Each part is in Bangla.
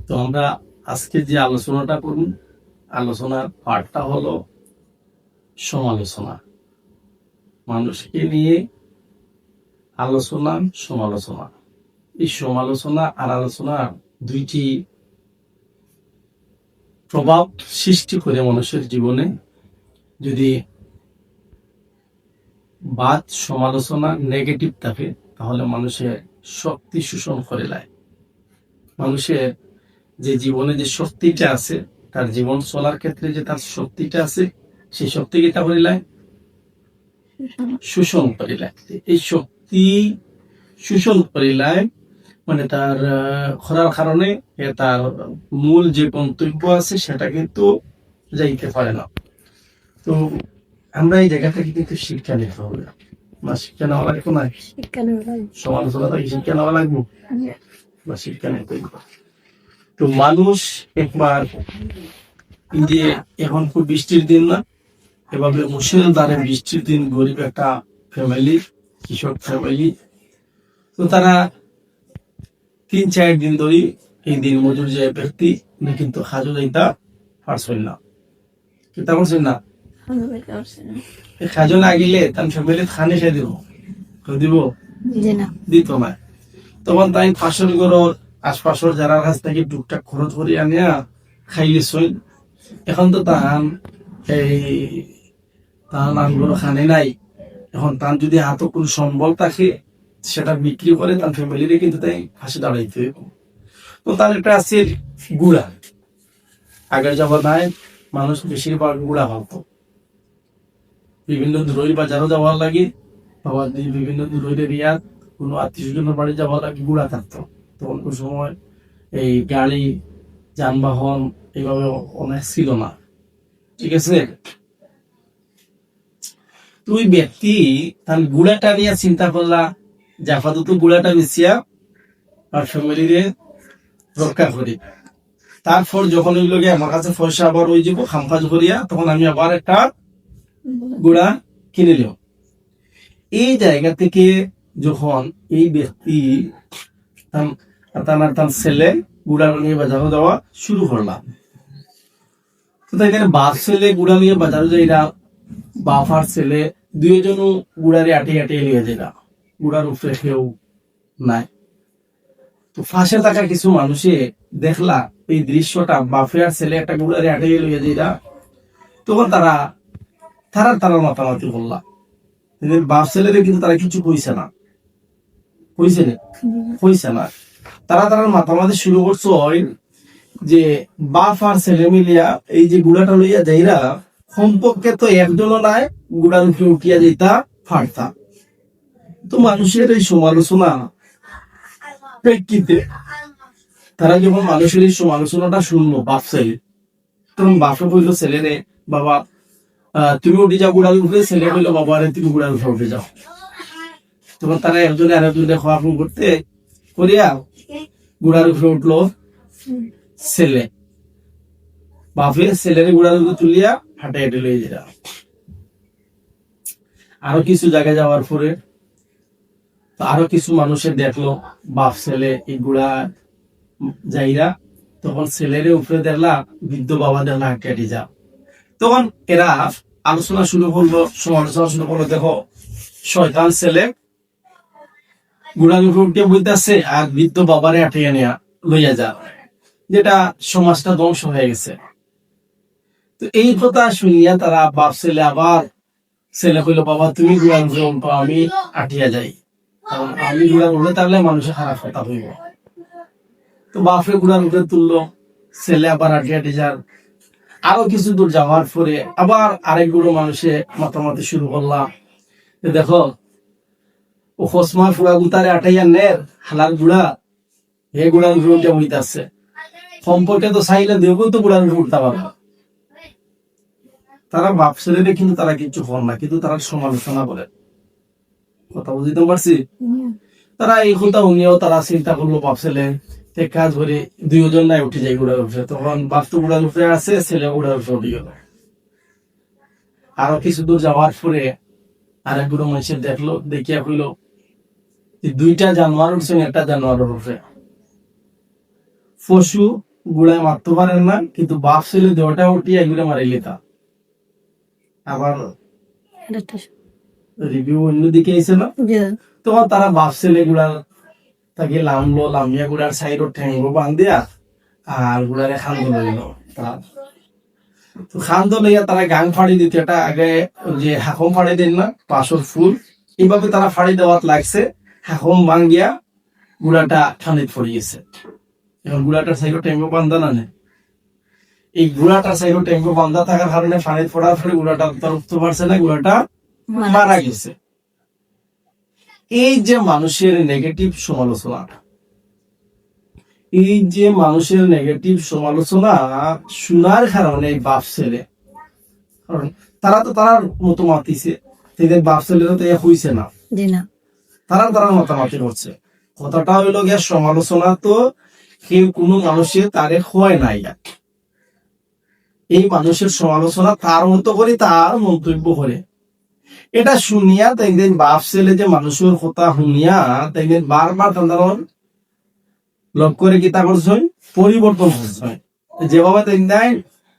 তো আমরা আজকে যে আলোচনাটা করব, আলোচনার পার্টটা হলো সমালোচনা। মানুষকে নিয়ে আলোচনা, সমালোচনা। এই সমালোচনা আর আলোচনার দুইটি প্রভাব সৃষ্টি করে মানুষের জীবনে। যদি বাদ সমালোচনা নেগেটিভ থাকে তাহলে মানুষের শক্তি শোষণ করে নেয়। মানুষের যে জীবনে যে শক্তিটা আছে, তার জীবন চলার ক্ষেত্রে যে তার শক্তিটা আছে, সেই শক্তিকে তা করিলায় শোষণ করিলায়। এই শক্তি শোষণ করিলায় মানে তার করার কারণে তার মূল যে গন্তব্য আছে সেটা কিন্তু যাইতে পারে না। তো আমরা এই জায়গা থেকে কিন্তু শিক্ষা নিতে হবে না, শিক্ষা নেওয়া লাগবে না, সমালোচনা থেকে শিক্ষা নেওয়া লাগবে বা শিক্ষা নিতে হবে। তো মানুষ একবার যে এখন খুব বৃষ্টির দিন না, এভাবে মুষলধারে বৃষ্টির দিন গরিব একটা ফ্যামিলি, কৃষক ফ্যামিলি, তো তারা 3-4 দিন ধরে এই দিন মজুর যে ব্যক্তি উনি কিন্তু হাজু যাইতা পারছেন না, চিন্তা করছেন না। খাজো না গেলে তার ফ্যামিলি খানে খেয়ে দিব দিত না। তখন তাই পাশের ঘরের আশপাশের যারা কাছ থেকে টুকটাক খরচ করে আনিয়া খাইয়েছেন। এখন তো তাহান আনগুলো খানে নাই। এখন তার যদি হাতে কোন সম্বল থাকে সেটা বিক্রি করে তার ফ্যামিলিরে কিন্তু তাই ফাঁসি দাঁড়াইতে। তো তার একটা আছে গুড়া। আগের যাবার নাই মানুষ বেশিরভাগ গুড়া ভাবত। বিভিন্ন দূরের বাজারও যাওয়ার লাগে, আবার বিভিন্ন দূরের এরিয়ার কোনো আত্মীয়স্বজনের বাড়ি যাওয়ার লাগে গুড়া থাকতো। তখন কোন সময় এই গাড়ি যানবাহন এইভাবে অনেক ছিল না, ঠিক আছে। তুই ব্যক্তি তার গুড়াটা নিয়ে চিন্তা করলা যে আপাতত গুড়াটা বেচিয়া আর ফ্যামিলিরে রক্ষা করি। তারপর যখন ওই লোকে আমার কাছে পয়সা আবার ওই যাব খামকাজ করিয়া, তখন আমি আবার একটা গুড়া কিনে নিও। এই জায়গা থেকে যখন এই ব্যক্তি তার ছেলে গুড়া নিয়ে বাজারে যাওয়া শুরু করলাম, তো তাই বাপ ছেলে গুড়া নিয়ে বাজারে যাইরা, বাপ আর ছেলে দুইজনও গুড়ারে আটিয়ে আটিয়ে নিয়ে যাইরা, গুড়ার উপরে কেউ নাই। তো ফাঁসে থাকা কিছু মানুষে দেখলা এই দৃশ্যটা, বাপে আর ছেলে একটা গুড়ারে আটিয়ে লইয়া যাইরা, তখন তারা মাতামাতি করলা। বাপ ছেলেরে কিন্তু তারা কিছু কইছে না, কইছে না। তারা মাতামাতি শুরু করছো যে বাপ আর ছেলে মিলিয়া এই যে গুড়াটা লইয়া যাইরা, সম্পর্কে তো একজনও নাই, গুড়ার উপরে উঠিয়া যাইতা ফাড়তা। তো মানুষের এই সমালোচনা প্রেক্ষিতে তারা যখন মানুষের এই সমালোচনাটা শুনলো বাপ ছেলে, তখন বাপে বললো ছেলে রে, বাবা তুমি উঠে যাও গুড়ার উপরে, ছেলে বললো বাবা রে তুমি গুড়ার উপরে উঠে যাও। তখন তারা একজনে আরেকজনে খাওয়া ফোন করতে করিয়া গুড়ার উপরে উঠলো ছেলে। বাপে ছেলের গুড়ার উপরে তুলিয়া হাঁটে হাঁটে লইয়ে দিল। আরো কিছু জায়গায় যাওয়ার পরে আরো কিছু মানুষের দেখলো বাপ ছেলে এই গুড়া যাইরা, তখন ছেলের উপরে দেখলা বৃদ্ধ বাবা দেখলা হাঁটে হাঁটে যা। তখন এরা আলোচনা শুরু করলো, সমালোচনা শুরু করলো, দেখো শয়তান ছেলে গুড়ার উপরে উঠে বলতেছে আর বৃদ্ধ বাবারে হাঁটিয়ে নেয়া লইয়া যা, যেটা সমাজটা ধ্বংস হয়ে গেছে। তো এই কথা শুনিয়া তারা বাপ ছেলে আবার, ছেলে কইলো বাবা তুমি গুড়ার উপরে উঠো, আমি আটিয়া যাই, কারণ আমি গুড়ার উঠে থাকলে মানুষের খারাপ কথা হইব। তো বাপরে গুড়ার উপরে তুললো, ছেলে আবার আটি আটি যার। আরো কিছু দূর যাওয়ার পরে আবার আরেক গুলো মানুষে মাতামাতি শুরু করলাম, দেখো ও খসমা ফুড়া গুতারে আটাইয়া নের হালার গুড়া, হে গুড়ার উপরে উঠে বইতেছে, সম্পর্কে তো চাইলে দেবো তো গুড়ার উপরে উঠতে পারবো। তারা বাপ ছেলেরে কিন্তু তারা কিছু হন না, কিন্তু তারা সমালোচনা করে। কথা বুঝতে পারছি? তারা এই কথা উনিও তারা চিন্তা করলো বাপ ছেলে কাজ করে দুইজন নাই উঠে যায় গুড়ার উপরে, তখন বাপ তো গুড়ার উপরে আছে, ছেলে গুড়ার উপরে উঠে গেল। আরো কিছু দূর যাওয়ার পরে আরেক গুলো মানুষের দেখলো, দেখিয়া হইল দুইটা জানোয়ার উঠছেন একটা জানোয়ারের উপরে। পশু গুড়ায় মারতে পারেন না, কিন্তু বাপ ছেলে দেওয়াটা উঠিয়ে এগুলো মারিলে তা আবার রিভিউ অন্যদিকে এসে না, তখন তারা বাপ ছেলে গুড়ার তাকে লামলো, লামিয়া গুড়ার সাইড ঠেঙ্গো বান্ধিয়া আর গুড়ারে খান্দ লইল। তো খান্দ লইয়া তারা গাং ফাড়ি দিত, এটা আগে যে হাকম ফাড়ি দেন না পাশর ফুল, এইভাবে তারা ফাড়ি দেওয়াত লাগছে, হাকম ভাঙ্গিয়া গুড়াটা ঠান্ডিত পড়ে গেছে। এখন গুড়াটার সাইডে টেঙ্গো বান্ধা না নেই, এই গুড়াটার সাইডে টেঙ্গো বান্ধা থাকার কারণে ফাড়িত পড়ার ফলে গুড়াটা তার উঠতে পারছে না, গুড়াটা মারা গেছে। এই যে মানুষের নেগেটিভ সমালোচনা, এই যে মানুষের নেগেটিভ সমালোচনা শোনার কারণে বাপ ছেলে, কারণ তারা তো তার মতো মাতিছে, তাদের বাপ ছেলেরা তো হইছে না, তারা মতামতি করছে। কথাটা হইল গিয়া সমালোচনা তো কেউ কোনো মানুষের তারে হয় নাই, এই মানুষের সমালোচনা তার মতো করে তার মন্তব্য করে, এটা শুনিয়া তাইদের বাপ ছেলে যে মানুষের কথা শুনিয়া তাইদের বারবার তাদের লক্ষ্য করে গীতা করছেন, পরিবর্তন করছেন। যেভাবে তাই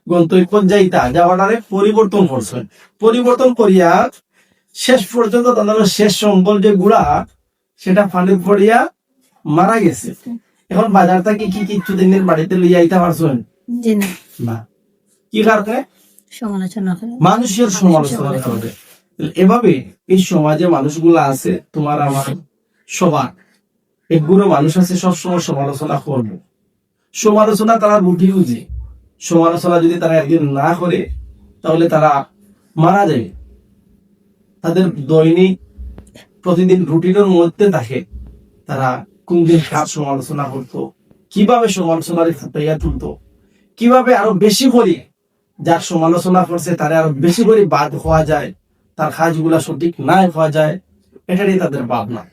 গন্তব্য যাইতা যাওয়াটারে পরিবর্তন করছেন, পরিবর্তন করিয়া শেষ পর্যন্ত তাদের শেষ সম্বল যে গুড়া সেটা ফানি পড়িয়া মারা গেছে। এখন বাজার থেকে কি কিছু দিনের বাড়িতে লইয়া আইতে পারছেন না, কি কারণে? মানুষের সমালোচনা করে। এভাবে এই সমাজে মানুষগুলা আছে, তোমার আমার সবার একগুলো মানুষ আছে সবসময় সমালোচনা করবে। সমালোচনা তারা বুঝি বুঝে, সমালোচনা যদি তারা একদিন না করে তাহলে তারা মারা যাবে। তাদের দৈনিক প্রতিদিন রুটিনের মধ্যে থাকে তারা কোনদিন কার সমালোচনা করতো, কিভাবে সমালোচনার ফুটাইয়া তুলতো, কিভাবে আরো বেশি করে যার সমালোচনা করছে তারা আরো বেশি করে বাদ হওয়া যায়, তার কাজগুলা সঠিক না হওয়া যায়, এটারই তাদের ভাবনা।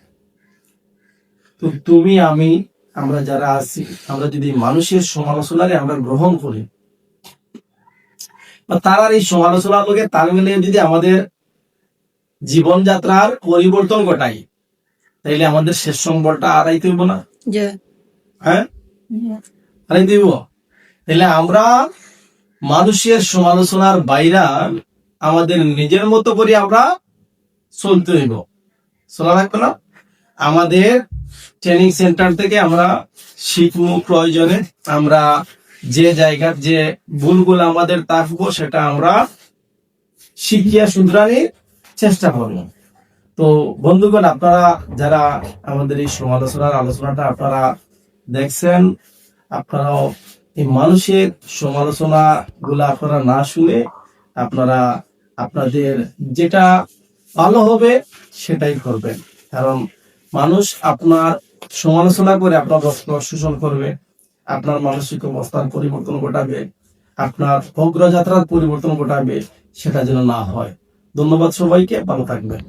তো তুমি আমি আমরা যারা আছি, আমরা যদি মানুষের সমালোচনারে আমরা গ্রহণ করি বা তার এই সমালোচনা লোকে তাল মিলিয়ে যদি আমাদের জীবনযাত্রার পরিবর্তন ঘটাই, তাইলে আমাদের শেষ সম্বলটা আড়াইতে হইব না? হ্যাঁ, আড়াইতে হইব। তাইলে আমরা মানুষের সমালোচনার বাইরা আমাদের নিজের মতো করে আমরা চলতে হইব, চলা লাগবে না? আমাদের ট্রেনিং সেন্টার থেকে আমরা শিখবো, প্রয়োজনে আমরা যে জায়গার যে ভুলগুলো আমাদের থাকবো সেটা আমরা শিখিয়া শুধরানির চেষ্টা করবো। তো বন্ধুগণ, আপনারা যারা আমাদের এই সমালোচনার আলোচনাটা আপনারা দেখছেন, আপনারাও এই মানুষের সমালোচনা গুলা আপনারা না শুনে আপনারা আপনাদের যেটা ভালো হবে সেটাই করবেন। কারণ মানুষ আপনার সমালোচনা করে আপনার রক্ত শোষণ করবে, আপনার মানসিক অবস্থার পরিবর্তন ঘটাবে, আপনার অগ্রযাত্রার পরিবর্তন ঘটাবে, সেটা যেন না হয়। ধন্যবাদ সবাইকে, ভালো থাকবেন।